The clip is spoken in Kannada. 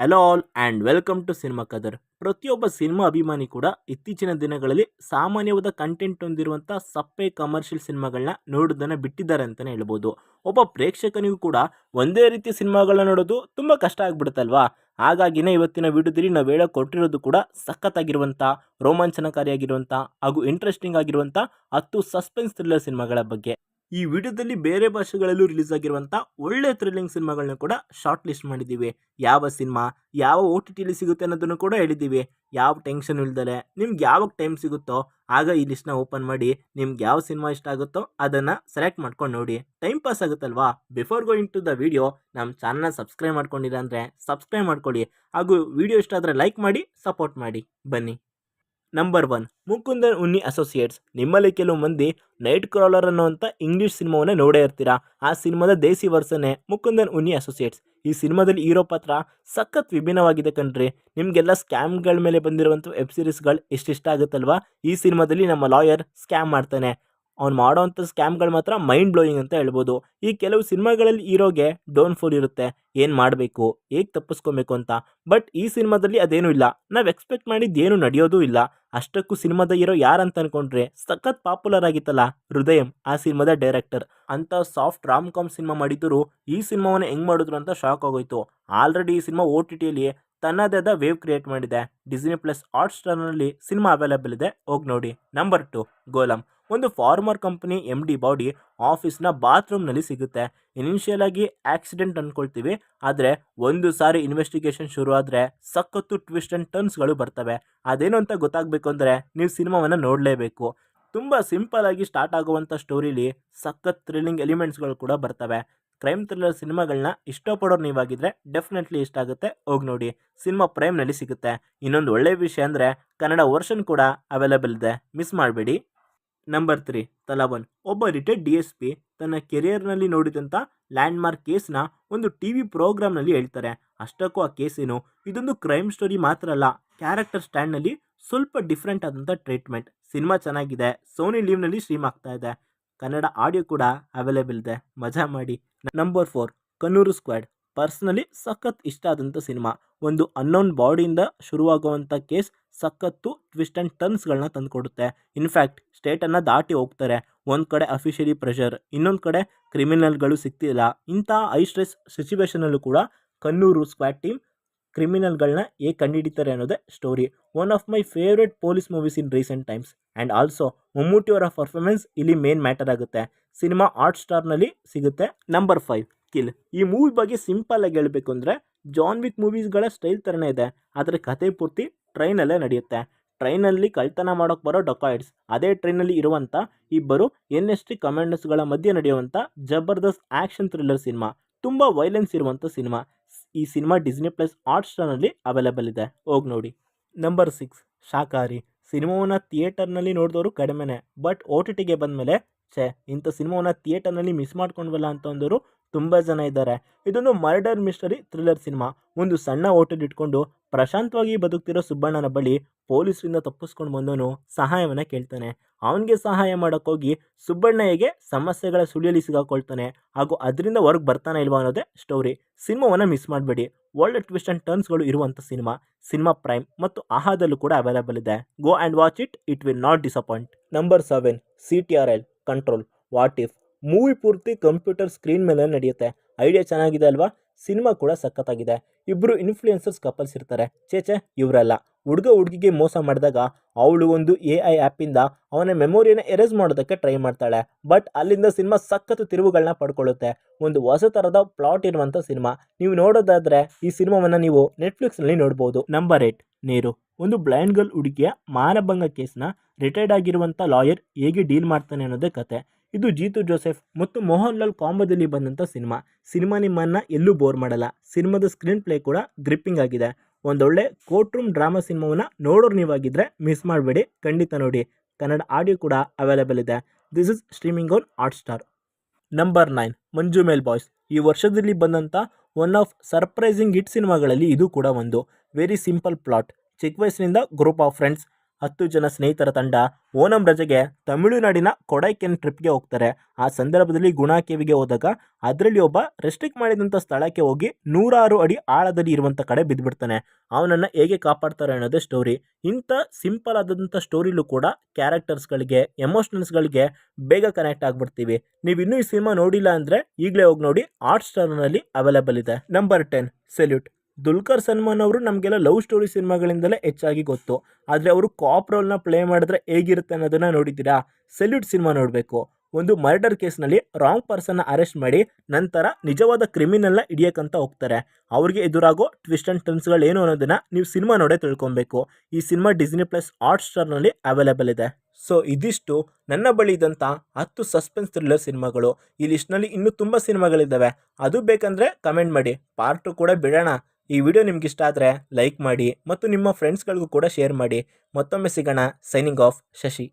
Hello all and welcome to cinema ಕದರ್. ಪ್ರತಿಯೊಬ್ಬ ಸಿನಿಮಾ ಅಭಿಮಾನಿ ಕೂಡ ಇತ್ತೀಚಿನ ದಿನಗಳಲ್ಲಿ ಸಾಮಾನ್ಯವಾದ ಕಂಟೆಂಟ್ ಹೊಂದಿರುವಂಥ ಸಪ್ಪೆ ಕಮರ್ಷಿಯಲ್ ಸಿನಿಮಾಗಳನ್ನ ನೋಡೋದನ್ನು ಬಿಟ್ಟಿದ್ದಾರೆ ಅಂತಲೇ ಹೇಳ್ಬೋದು. ಒಬ್ಬ ಪ್ರೇಕ್ಷಕನಿಗೂ ಕೂಡ ಒಂದೇ ರೀತಿಯ ಸಿನಿಮಾಗಳನ್ನ ನೋಡೋದು ತುಂಬ ಕಷ್ಟ ಆಗ್ಬಿಡುತ್ತಲ್ವಾ. ಹಾಗಾಗಿನೇ ಇವತ್ತಿನ ವಿಡಿಯೋದಲ್ಲಿ ನಾವು ಹೇಳೋಕೆ ಕೊಟ್ಟಿರೋದು ಕೂಡ ಸಖತ್ತಾಗಿರುವಂಥ, ರೋಮಾಂಚನಕಾರಿಯಾಗಿರುವಂಥ ಹಾಗೂ ಇಂಟ್ರೆಸ್ಟಿಂಗ್ ಆಗಿರುವಂಥ 10 ಸಸ್ಪೆನ್ಸ್ ಥ್ರಿಲ್ಲರ್ ಸಿನಿಮಾಗಳ ಬಗ್ಗೆ. ಈ ವಿಡಿಯೋದಲ್ಲಿ ಬೇರೆ ಭಾಷೆಗಳಲ್ಲೂ ರಿಲೀಸ್ ಆಗಿರುವಂಥ ಒಳ್ಳೆ ಥ್ರಿಲ್ಲಿಂಗ್ ಸಿನಿಮಾಗಳನ್ನ ಕೂಡ ಶಾರ್ಟ್ ಲಿಸ್ಟ್ ಮಾಡಿದ್ದೀವಿ. ಯಾವ ಸಿನಿಮಾ ಯಾವ ಓ ಟಿ ಟಿಲಿ ಸಿಗುತ್ತೆ ಅನ್ನೋದನ್ನು ಕೂಡ ಹೇಳಿದ್ದೀವಿ. ಯಾವ ಟೆನ್ಷನ್ ಇಲ್ದಲೆ ನಿಮ್ಗೆ ಯಾವಾಗ ಟೈಮ್ ಸಿಗುತ್ತೋ ಆಗ ಈ ಲಿಸ್ಟ್ನ ಓಪನ್ ಮಾಡಿ ನಿಮ್ಗೆ ಯಾವ ಸಿನಿಮಾ ಇಷ್ಟ ಆಗುತ್ತೋ ಅದನ್ನು ಸೆಲೆಕ್ಟ್ ಮಾಡ್ಕೊಂಡು ನೋಡಿ. ಟೈಮ್ ಪಾಸ್ ಆಗುತ್ತಲ್ವಾ. Before going to the video ನಮ್ಮ ಚಾನಲ್ನ ಸಬ್ಸ್ಕ್ರೈಬ್ ಮಾಡ್ಕೊಂಡಿಲ್ಲ ಅಂದರೆ ಸಬ್ಸ್ಕ್ರೈಬ್ ಮಾಡ್ಕೊಳ್ಳಿ ಹಾಗೂ ವಿಡಿಯೋ ಇಷ್ಟ ಆದರೆ ಲೈಕ್ ಮಾಡಿ ಸಪೋರ್ಟ್ ಮಾಡಿ. ಬನ್ನಿ. Number 1, Mukundan ಉನ್ನಿ associates. ನಿಮ್ಮಲ್ಲಿ ಕೆಲವು ಮಂದಿ ನೈಟ್ ಕ್ರಾಲರ್ ಅನ್ನೋಂಥ ಇಂಗ್ಲೀಷ್ ಸಿನಿಮಾವನ್ನೇ ನೋಡೇ ಇರ್ತೀರಾ. ಆ ಸಿನಿಮಾದ ದೇಸಿ ವರ್ಷನೇ ಮುಕುಂದನ್ ಉನ್ನಿ ಅಸೋಸಿಯೇಟ್ಸ್. ಈ ಸಿನಿಮಾದಲ್ಲಿ ಹೀರೋ ಪಾತ್ರ ಸಖತ್ ವಿಭಿನ್ನವಾಗಿದೆ ಕಣ್ರಿ. ನಿಮಗೆಲ್ಲ ಸ್ಕ್ಯಾಮ್ಗಳ ಮೇಲೆ ಬಂದಿರುವಂಥ ವೆಬ್ ಸೀರೀಸ್ಗಳು ಇಷ್ಟ ಆಗುತ್ತಲ್ವಾ. ಈ ಸಿನಿಮಾದಲ್ಲಿ ನಮ್ಮ ಲಾಯರ್ ಸ್ಕ್ಯಾಮ್ ಮಾಡ್ತಾನೆ. ಅವ್ನು ಮಾಡೋವಂಥ ಸ್ಕ್ಯಾಮ್ಗಳು ಮಾತ್ರ ಮೈಂಡ್ ಬ್ಲೋಯಿಂಗ್ ಅಂತ ಹೇಳ್ಬೋದು. ಈ ಕೆಲವು ಸಿನಿಮಾಗಳಲ್ಲಿ ಹೀರೋಗೆ ಡೌನ್ಫಾಲ್ ಇರುತ್ತೆ, ಏನು ಮಾಡಬೇಕು ಹೇಗೆ ತಪ್ಪಿಸ್ಕೊಬೇಕು ಅಂತ. ಬಟ್ ಈ ಸಿನಿಮಾದಲ್ಲಿ ಅದೇನೂ ಇಲ್ಲ. ನಾವು ಎಕ್ಸ್ಪೆಕ್ಟ್ ಮಾಡಿದ್ದೇನು ನಡೆಯೋದೂ ಇಲ್ಲ. ಅಷ್ಟಕ್ಕೂ ಸಿನಿಮಾದ ಹೀರೋ ಯಾರಂತ ಅನ್ಕೊಂಡ್ರೆ ಸಖತ್ ಪಾಪ್ಯುಲರ್ ಆಗಿತ್ತಲ್ಲ, ಹೃದಯಂ ಆ ಸಿನಿಮಾದ ಡೈರೆಕ್ಟರ್. ಅಂತ ಸಾಫ್ಟ್ ರಾಮ್ ಕಾಮ್ ಸಿನಿಮಾ ಮಾಡಿದ್ರು ಈ ಸಿನಿಮಾವನ್ನು ಹೆಂಗೆ ಮಾಡಿದ್ರು ಅಂತ ಶಾಕ್ ಆಗೋಯ್ತು. ಆಲ್ರೆಡಿ ಈ ಸಿನಿಮಾ ಓ ಟಿ ಟಿಯಲ್ಲಿ ತನ್ನದೇ ಆದ ವೇವ್ ಕ್ರಿಯೇಟ್ ಮಾಡಿದೆ. ಡಿಸ್ನಿ ಪ್ಲಸ್ ಹಾಟ್ ಸ್ಟಾರ್ನಲ್ಲಿ ಸಿನಿಮಾ ಅವೈಲೇಬಲ್ ಇದೆ, ಹೋಗಿ ನೋಡಿ. ನಂಬರ್ 2, ಗೋಲಂ. ಒಂದು ಫಾರ್ಮರ್ ಕಂಪನಿ MD ಬಾಡಿ ಆಫೀಸ್ನ ಬಾತ್ರೂಮ್ನಲ್ಲಿ ಸಿಗುತ್ತೆ. ಇನಿಷಿಯಲ್ ಆಗಿ ಆಕ್ಸಿಡೆಂಟ್ ಅಂದ್ಕೊಳ್ತೀವಿ, ಆದರೆ ಒಂದು ಸಾರಿ ಇನ್ವೆಸ್ಟಿಗೇಷನ್ ಶುರು ಆದರೆ ಸಖತ್ತು ಟ್ವಿಸ್ಟ್ ಆ್ಯಂಡ್ ಟರ್ನ್ಸ್ಗಳು ಬರ್ತವೆ. ಅದೇನು ಅಂತ ಗೊತ್ತಾಗಬೇಕು ಅಂದರೆ ನೀವು ಸಿನಿಮಾವನ್ನು ನೋಡಲೇಬೇಕು. ತುಂಬ ಸಿಂಪಲ್ ಆಗಿ ಸ್ಟಾರ್ಟ್ ಆಗುವಂಥ ಸ್ಟೋರಿಲಿ ಸಖತ್ ಥ್ರಿಲ್ಲಿಂಗ್ ಎಲಿಮೆಂಟ್ಸ್ಗಳು ಕೂಡ ಬರ್ತವೆ. ಕ್ರೈಮ್ ಥ್ರಿಲ್ಲರ್ ಸಿನಿಮಾಗಳನ್ನ ಇಷ್ಟಪಡೋರು ನೀವಾಗಿದ್ರೆ ಡೆಫಿನೆಟ್ಲಿ ಇಷ್ಟ ಆಗುತ್ತೆ, ಹೋಗಿ ನೋಡಿ. ಸಿನಿಮಾ ಪ್ರೈಮ್ನಲ್ಲಿ ಸಿಗುತ್ತೆ. ಇನ್ನೊಂದು ಒಳ್ಳೆಯ ವಿಷಯ ಅಂದರೆ ಕನ್ನಡ ವರ್ಷನ್ ಕೂಡ ಅವೈಲೇಬಲ್ ಇದೆ, ಮಿಸ್ ಮಾಡಬೇಡಿ. ನಂಬರ್ 3, ತಲಾವನ್. ಒಬ್ಬ ರಿಟೈರ್ಡ್ DSP ತನ್ನ ಕೆರಿಯರ್ನಲ್ಲಿ ನೋಡಿದಂಥ ಲ್ಯಾಂಡ್ಮಾರ್ಕ್ ಕೇಸ್ನ ಒಂದು TV ಪ್ರೋಗ್ರಾಮ್ನಲ್ಲಿ ಹೇಳ್ತಾರೆ. ಅಷ್ಟಕ್ಕೂ ಆ ಕೇಸೇನು ಇದೊಂದು ಕ್ರೈಮ್ ಸ್ಟೋರಿ ಮಾತ್ರ ಅಲ್ಲ, ಕ್ಯಾರೆಕ್ಟರ್ ಸ್ಟ್ಯಾಂಡ್ನಲ್ಲಿ ಸ್ವಲ್ಪ ಡಿಫ್ರೆಂಟ್ ಆದಂಥ ಟ್ರೀಟ್ಮೆಂಟ್. ಸಿನಿಮಾ ಚೆನ್ನಾಗಿದೆ, ಸೋನಿ ಲೀವ್ನಲ್ಲಿ ಸ್ಟ್ರೀಮ್ ಆಗ್ತಾ ಇದೆ. ಕನ್ನಡ ಆಡಿಯೋ ಕೂಡ ಅವೈಲೇಬಲ್ ಇದೆ, ಮಜಾ ಮಾಡಿ. Number 4, Kannur squad. ಪರ್ಸ್ನಲಿ ಸಖತ್ ಇಷ್ಟ ಆದಂಥ ಸಿನಿಮಾ. ಒಂದು ಅನ್ನೋನ್ ಬಾಡಿಯಿಂದ ಶುರುವಾಗುವಂಥ ಕೇಸ್ ಸಖತ್ತು ಟ್ವಿಸ್ಟ್ ಆ್ಯಂಡ್ ಟರ್ನ್ಸ್ಗಳನ್ನ ತಂದುಕೊಡುತ್ತೆ. ಇನ್ಫ್ಯಾಕ್ಟ್ ಸ್ಟೇಟನ್ನು ದಾಟಿ ಹೋಗ್ತಾರೆ. ಒಂದು ಕಡೆ ಅಫಿಷಿಯಲಿ ಪ್ರೆಷರ್, ಇನ್ನೊಂದು ಕಡೆ ಕ್ರಿಮಿನಲ್ಗಳು ಸಿಗ್ತಿಲ್ಲ. ಇಂಥ ಹೈ ಸ್ಟ್ರೆಸ್ ಸಿಚುವೇಷನಲ್ಲೂ ಕೂಡ ಕನ್ನೂರು ಸ್ಕ್ವಾಡ್ ಟೀಮ್ ಕ್ರಿಮಿನಲ್ಗಳನ್ನ ಹೇಗೆ ಕಂಡುಹಿಡಿತಾರೆ ಅನ್ನೋದೇ story. One of my favourite police movies in recent times. And also ಮಮ್ಮೂಟಿಯವರ ಪರ್ಫಾರ್ಮೆನ್ಸ್ ಇಲ್ಲಿ ಮೇನ್ ಮ್ಯಾಟರ್ ಆಗುತ್ತೆ. ಸಿನಿಮಾ ಹಾಟ್ ಸ್ಟಾರ್ನಲ್ಲಿ ಸಿಗುತ್ತೆ. Number 5, kill. ಈ ಮೂವಿ ಬಗ್ಗೆ ಸಿಂಪಲ್ ಆಗಿ ಹೇಳಬೇಕು ಅಂದರೆ ಜಾನ್ ವಿಕ್ ಮೂವೀಸ್ಗಳ ಸ್ಟೈಲ್ ಥರನೇ ಇದೆ, ಆದರೆ ಕತೆ ಪೂರ್ತಿ ಟ್ರೈನಲ್ಲೇ ನಡೆಯುತ್ತೆ. ಟ್ರೈನಲ್ಲಿ ಕಳ್ತನ ಮಾಡೋಕ್ಕೆ ಬರೋ ಡೊಕಾಯ್ಡ್ಸ್, ಅದೇ ಟ್ರೈನಲ್ಲಿ ಇರುವಂಥ ಇಬ್ಬರು NST ಕಮಾಂಡರ್ಸ್ಗಳ ಮಧ್ಯೆ ನಡೆಯುವಂಥ ಜಬರ್ದಸ್ತ್ ಆ್ಯಕ್ಷನ್ ಥ್ರಿಲ್ಲರ್ ಸಿನಿಮಾ. ತುಂಬ ವೈಲೆನ್ಸ್ ಇರುವಂಥ ಸಿನಿಮಾ. ಈ ಸಿನಿಮಾ ಡಿಸ್ನಿ ಪ್ಲಸ್ ಹಾಟ್ ಸ್ಟಾರ್ನಲ್ಲಿ ಅವೈಲೇಬಲ್ ಇದೆ, ಹೋಗಿ ನೋಡಿ. ನಂಬರ್ 6, ಶಾಕಾಹಾರಿ. ಸಿನಿಮಾವನ್ನು ಥಿಯೇಟರ್ನಲ್ಲಿ ನೋಡಿದವರು ಕಡಿಮೆನೆ, ಬಟ್ OTTಗೆ ಬಂದಮೇಲೆ ಇಂಥ ಸಿನಿಮಾವನ್ನು ಥಿಯೇಟರ್ನಲ್ಲಿ ಮಿಸ್ ಮಾಡ್ಕೊಂಡ್ವಲ್ಲ ಅಂತಂದವರು ತುಂಬ ಜನ ಇದ್ದಾರೆ. ಇದೊಂದು ಮರ್ಡರ್ ಮಿಸ್ಟರಿ ಥ್ರಿಲ್ಲರ್ ಸಿನಿಮಾ. ಒಂದು ಸಣ್ಣ ಹೋಟೆಲ್ ಇಟ್ಕೊಂಡು ಪ್ರಶಾಂತವಾಗಿ ಬದುಕ್ತಿರೋ ಸುಬ್ಬಣ್ಣನ ಬಳಿ ಪೊಲೀಸರಿಂದ ತಪ್ಪಿಸ್ಕೊಂಡು ಬಂದವನು ಸಹಾಯವನ್ನು ಕೇಳ್ತಾನೆ. ಅವನಿಗೆ ಸಹಾಯ ಮಾಡೋಕ್ಕೋಗಿ ಸುಬ್ಬಣ್ಣ ಹೇಗೆ ಸಮಸ್ಯೆಗಳ ಸುಳಿಯಲ್ಲಿ ಸಿಗಾಕೊಳ್ತಾನೆ ಹಾಗೂ ಅದರಿಂದ ಹೊರಗೆ ಬರ್ತಾನೆ ಇಲ್ವಾ ಅನ್ನೋದೇ ಸ್ಟೋರಿ. ಸಿನಿಮಾವನ್ನು ಮಿಸ್ ಮಾಡಬೇಡಿ, ಒಳ್ಳೆ ಟ್ವಿಸ್ಟ್ ಆ್ಯಂಡ್ ಟರ್ನ್ಸ್ಗಳು ಇರುವಂಥ ಸಿನಿಮಾ. ಸಿನಿಮಾ ಪ್ರೈಮ್ ಮತ್ತು ಆಹಾದಲ್ಲೂ ಕೂಡ ಅವೈಲೇಬಲ್ ಇದೆ, go and watch it, it will not disappoint. Number 7, CTRL control. What if. Movie ಪೂರ್ತಿ ಕಂಪ್ಯೂಟರ್ ಸ್ಕ್ರೀನ್ ಮೇಲೆ ನಡೆಯುತ್ತೆ. ಐಡಿಯಾ ಚೆನ್ನಾಗಿದೆ ಅಲ್ವಾ. ಸಿನಿಮಾ ಕೂಡ ಸಖತ್ತಾಗಿದೆ. ಇಬ್ಬರು ಇನ್ಫ್ಲೂಯೆನ್ಸರ್ಸ್ ಕಪಲ್ಸ್ ಇರ್ತಾರೆ. ಇವರಲ್ಲ. ಹುಡುಗ ಹುಡುಗಿಗೆ ಮೋಸ ಮಾಡಿದಾಗ ಅವಳು ಒಂದು AI ಆ್ಯಪಿಂದ ಅವನ ಮೆಮೊರಿಯನ್ನು ಎರೇಸ್ ಮಾಡೋದಕ್ಕೆ ಟ್ರೈ ಮಾಡ್ತಾಳೆ. ಬಟ್ ಅಲ್ಲಿಂದ ಸಿನಿಮಾ ಸಖತ್ತು ತಿರುವುಗಳನ್ನ ಪಡ್ಕೊಳ್ಳುತ್ತೆ. ಒಂದು ಹೊಸ ಥರದ ಪ್ಲಾಟ್ ಇರುವಂಥ ಸಿನಿಮಾ. ನೀವು ನೋಡೋದಾದರೆ ಈ ಸಿನಿಮಾವನ್ನು ನೀವು ನೆಟ್ಫ್ಲಿಕ್ಸ್ನಲ್ಲಿ ನೋಡ್ಬೋದು. ನಂಬರ್ 8, ನೀರು. ಒಂದು ಬ್ಲೈಂಡ್ ಗರ್ಲ್ ಹುಡುಗಿಯ ಮಾನಭಂಗ ಕೇಸ್ನ ರಿಟೈರ್ಡ್ ಆಗಿರುವಂಥ ಲಾಯರ್ ಹೇಗೆ ಡೀಲ್ ಮಾಡ್ತಾನೆ ಅನ್ನೋದೇ ಕತೆ. ಇದು ಜೀತು ಜೋಸೆಫ್ ಮತ್ತು ಮೋಹನ್ ಲಾಲ್ ಕಾಂಬೋದಲ್ಲಿ ಬಂದಂಥ ಸಿನಿಮಾ ನಿಮ್ಮನ್ನು ಎಲ್ಲೂ ಬೋರ್ ಮಾಡಲ್ಲ. ಸಿನಿಮಾದ ಸ್ಕ್ರೀನ್ ಪ್ಲೇ ಕೂಡ ಗ್ರಿಪ್ಪಿಂಗ್ ಆಗಿದೆ. ಒಂದೊಳ್ಳೆ ಕೋರ್ಟ್ ರೂಮ್ ಡ್ರಾಮಾ ಸಿನಿಮಾವನ್ನು ನೋಡೋರು ನೀವಾಗಿದ್ದರೆ ಮಿಸ್ ಮಾಡಬೇಡಿ, ಖಂಡಿತ ನೋಡಿ. ಕನ್ನಡ ಆಡಿಯೋ ಕೂಡ ಅವೈಲೇಬಲ್ ಇದೆ. This is streaming on Hotstar. Number 9, Manjummel boys. ಈ ವರ್ಷದಲ್ಲಿ ಬಂದಂಥ ಒನ್ ಆಫ್ ಸರ್ಪ್ರೈಸಿಂಗ್ ಹಿಟ್ ಸಿನಿಮಾಗಳಲ್ಲಿ ಇದು ಕೂಡ ಒಂದು. Very simple plot. ಚಿಕ್ಕ ವಯಸ್ಸಿನಿಂದ ಗ್ರೂಪ್ ಆಫ್ ಫ್ರೆಂಡ್ಸ್ 10 ಜನ ಸ್ನೇಹಿತರ ತಂಡ ಓಣಂ ರಜೆಗೆ ತಮಿಳುನಾಡಿನ ಕೊಡೈಕೆನ್ ಟ್ರಿಪ್ಗೆ ಹೋಗ್ತಾರೆ. ಆ ಸಂದರ್ಭದಲ್ಲಿ ಗುಣಾ ಕೇವಿಗೆ ಹೋದಾಗ ಅದರಲ್ಲಿ ಒಬ್ಬ ರೆಸ್ಟ್ರಿಕ್ಟ್ ಮಾಡಿದಂಥ ಸ್ಥಳಕ್ಕೆ ಹೋಗಿ 106 ಅಡಿ ಆಳದಲ್ಲಿ ಇರುವಂಥ ಕಡೆ ಬಿದ್ದುಬಿಡ್ತಾನೆ. ಅವನನ್ನು ಹೇಗೆ ಕಾಪಾಡ್ತಾರೆ ಅನ್ನೋದೇ ಸ್ಟೋರಿ. ಇಂಥ ಸಿಂಪಲ್ ಆದಂಥ ಸ್ಟೋರಿಲೂ ಕೂಡ ಕ್ಯಾರೆಕ್ಟರ್ಸ್ಗಳಿಗೆ ಎಮೋಷನಲ್ಸ್ಗಳಿಗೆ ಬೇಗ ಕನೆಕ್ಟ್ ಆಗಿಬಿಡ್ತೀವಿ. ನೀವು ಇನ್ನೂ ಈ ಸಿನಿಮಾ ನೋಡಿಲ್ಲ ಅಂದರೆ ಈಗಲೇ ಹೋಗಿ ನೋಡಿ, ಹಾಟ್‌ಸ್ಟಾರ್‌ನಲ್ಲಿ ಅವೈಲೇಬಲ್ ಇದೆ. Number 10 salute. ದುಲ್ಕರ್ ಸಲ್ಮಾನ್ ಅವರು ನಮಗೆಲ್ಲ ಲವ್ ಸ್ಟೋರಿ ಸಿನಿಮಾಗಳಿಂದಲೇ ಹೆಚ್ಚಾಗಿ ಗೊತ್ತು. ಆದರೆ ಅವರು ಕಾಪ್ ರೋಲ್ನ ಪ್ಲೇ ಮಾಡಿದ್ರೆ ಹೇಗಿರುತ್ತೆ ಅನ್ನೋದನ್ನು ನೋಡಿದ್ದೀರಾ? ಸೆಲ್ಯೂಟ್ ಸಿನಿಮಾ ನೋಡಬೇಕು. ಒಂದು ಮರ್ಡರ್ ಕೇಸ್ನಲ್ಲಿ ರಾಂಗ್ ಪರ್ಸನ್ನ ಅರೆಸ್ಟ್ ಮಾಡಿ ನಂತರ ನಿಜವಾದ ಕ್ರಿಮಿನಲ್ನ ಹಿಡಿಯೋಕ್ಕಂತ ಹೋಗ್ತಾರೆ. ಅವ್ರಿಗೆ ಎದುರಾಗೋ ಟ್ವಿಸ್ಟ್ ಆ್ಯಂಡ್ ಟರ್ನ್ಸ್ಗಳು ಏನು ಅನ್ನೋದನ್ನು ನೀವು ಸಿನಿಮಾ ನೋಡೇ ತಿಳ್ಕೊಬೇಕು. ಈ ಸಿನಿಮಾ ಡಿಸ್ನಿ ಪ್ಲಸ್ ಹಾಟ್‌ಸ್ಟಾರ್‌ನಲ್ಲಿ ಅವೈಲೇಬಲ್ ಇದೆ. ಸೊ ಇದಿಷ್ಟು ನನ್ನ ಬಳಿ ಇದ್ದಂಥ 10 ಸಸ್ಪೆನ್ಸ್ ಥ್ರಿಲ್ಲರ್ ಸಿನಿಮಾಗಳು. ಈ ಲಿಸ್ಟ್ನಲ್ಲಿ ಇನ್ನೂ ತುಂಬ ಸಿನಿಮಾಗಳಿದ್ದಾವೆ. ಅದು ಬೇಕಂದರೆ ಕಮೆಂಟ್ ಮಾಡಿ, ಪಾರ್ಟ್ 2 ಕೂಡ ಬಿಡೋಣ. ಈ ವಿಡಿಯೋ ನಿಮ್ಗೆ ಇಷ್ಟ ಆದರೆ ಲೈಕ್ ಮಾಡಿ ಮತ್ತು ನಿಮ್ಮ ಫ್ರೆಂಡ್ಸ್ಗಳಿಗೂ ಕೂಡ ಶೇರ್ ಮಾಡಿ. ಮತ್ತೊಮ್ಮೆ ಸಿಗೋಣ. Signing off, Shashi.